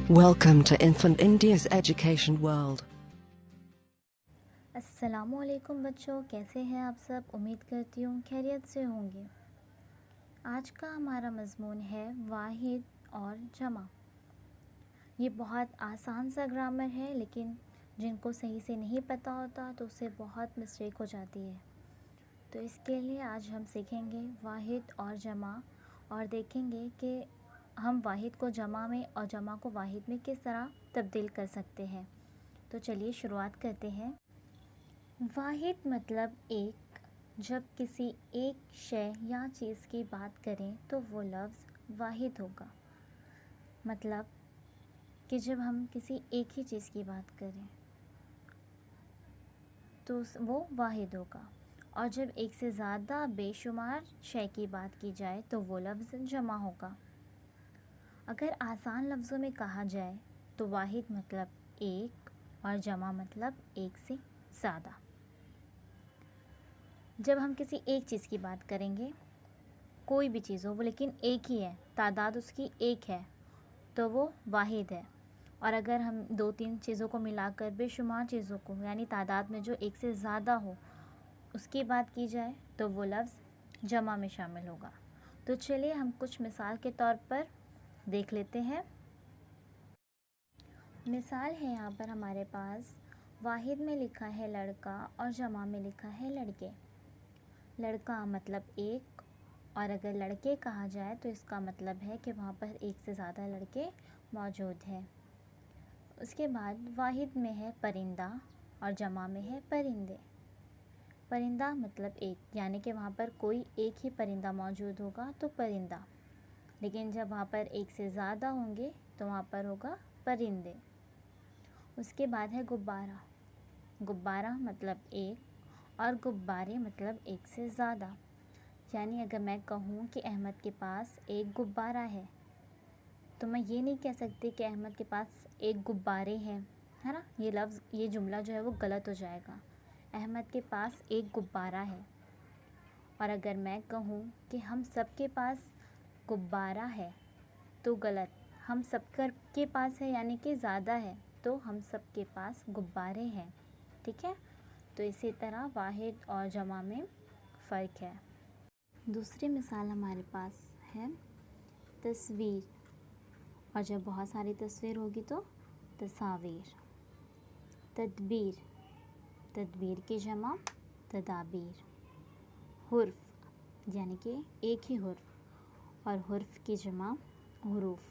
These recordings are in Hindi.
Welcome to Infant India's Education World. अस्सलामुअलैकुम बच्चों, कैसे हैं आप सब। उम्मीद करती हूँ खैरियत से होंगे। आज का हमारा मज़मून है वाहिद और जमा। ये बहुत आसान सा ग्रामर है, लेकिन जिनको सही से नहीं पता होता तो उससे बहुत मिस्टेक हो जाती है। तो इसके लिए आज हम सीखेंगे वाहिद और जमा, और देखेंगे कि हम वाहिद को जमा में और जमा को वाहिद में किस तरह तब्दील कर सकते हैं। तो चलिए शुरुआत करते हैं। वाहिद मतलब एक। जब किसी एक शय या चीज़ की बात करें तो वो लफ्ज़ वाहिद होगा। मतलब कि जब हम किसी एक ही चीज़ की बात करें तो वो वाहिद होगा, और जब एक से ज़्यादा बेशुमार शय की बात की जाए तो वो लफ्ज़ जमा होगा। अगर आसान लफ्ज़ों में कहा जाए तो वाहिद मतलब एक और जमा मतलब एक से ज़्यादा। जब हम किसी एक चीज़ की बात करेंगे, कोई भी चीज़ हो वो लेकिन एक ही है, तादाद उसकी एक है, तो वो वाहिद है। और अगर हम दो तीन चीज़ों को मिलाकर बेशुमार चीज़ों को, यानी तादाद में जो एक से ज़्यादा हो, उसकी बात की जाए तो वो लफ्ज़ जमा में शामिल होगा। तो चलिए हम कुछ मिसाल के तौर पर देख लेते हैं। मिसाल है यहाँ पर हमारे पास, वाहिद में लिखा है लड़का और जमा में लिखा है लड़के। लड़का मतलब एक, और अगर लड़के कहा जाए तो इसका मतलब है कि वहाँ पर एक से ज़्यादा लड़के मौजूद हैं। उसके बाद वाहिद में है परिंदा और जमा में है परिंदे। परिंदा मतलब एक, यानी कि वहाँ पर कोई एक ही परिंदा मौजूद होगा तो परिंदा, लेकिन जब वहाँ पर एक से ज़्यादा होंगे तो वहाँ पर होगा परिंदे। उसके बाद है गुब्बारा। गुब्बारा मतलब एक और गुब्बारे मतलब एक से ज़्यादा। यानी अगर मैं कहूँ कि अहमद के पास एक गुब्बारा है, तो मैं ये नहीं कह सकती कि अहमद के पास एक गुब्बारे हैं, है ना। ये जुमला जो है वो गलत हो जाएगा। अहमद के पास एक गुब्बारा है। और अगर मैं कहूँ कि हम सब के पास गुब्बारा है तो गलत। हम सब के पास है यानी कि ज़्यादा है, तो हम सब के पास गुब्बारे हैं, ठीक है। तो इसी तरह वाहिद और जमा में फ़र्क है। दूसरी मिसाल हमारे पास है तस्वीर, और जब बहुत सारी तस्वीर होगी तो तस्वीर। तदबीर, तदबीर की जमा तदाबीर। हुर्फ यानी कि एक ही हुर्फ, और हुर्फ की जमा हुरूफ।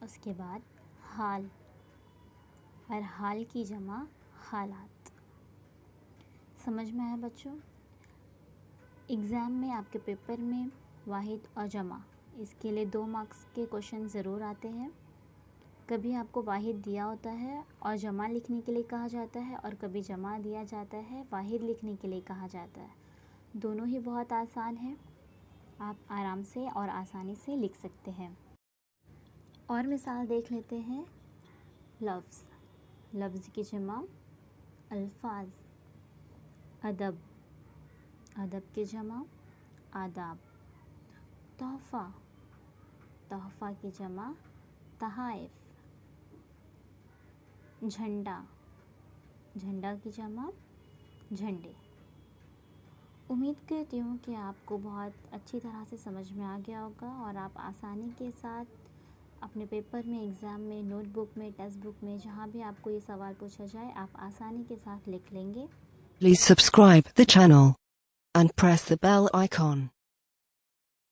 उसके बाद हाल, और हाल की जमा हालात। समझ में आया बच्चों। एग्ज़ाम में आपके पेपर में वाहिद और जमा, इसके लिए 2 मार्क्स के क्वेश्चन ज़रूर आते हैं। कभी आपको वाहिद दिया होता है और जमा लिखने के लिए कहा जाता है, और कभी जमा दिया जाता है वाहिद लिखने के लिए कहा जाता है। दोनों ही बहुत आसान है, आप आराम से और आसानी से लिख सकते हैं। और मिसाल देख लेते हैं। लफ्ज़, लफ्ज़ की जमा अल्फाज। अदब, अदब की जमा आदाब। तोहफ़ा, तोहफ़ा की जमा तहाइफ। झंडा, झंडा की जमा झंडे। उम्मीद करती हूँ कि आपको बहुत अच्छी तरह से समझ में आ गया होगा, और आप आसानी के साथ अपने पेपर में, एग्ज़ाम में, नोटबुक में, टेक्स्ट बुक में, जहाँ भी आपको ये सवाल पूछा जाए आप आसानी के साथ लिख लेंगे। Please subscribe the channel and press the bell icon.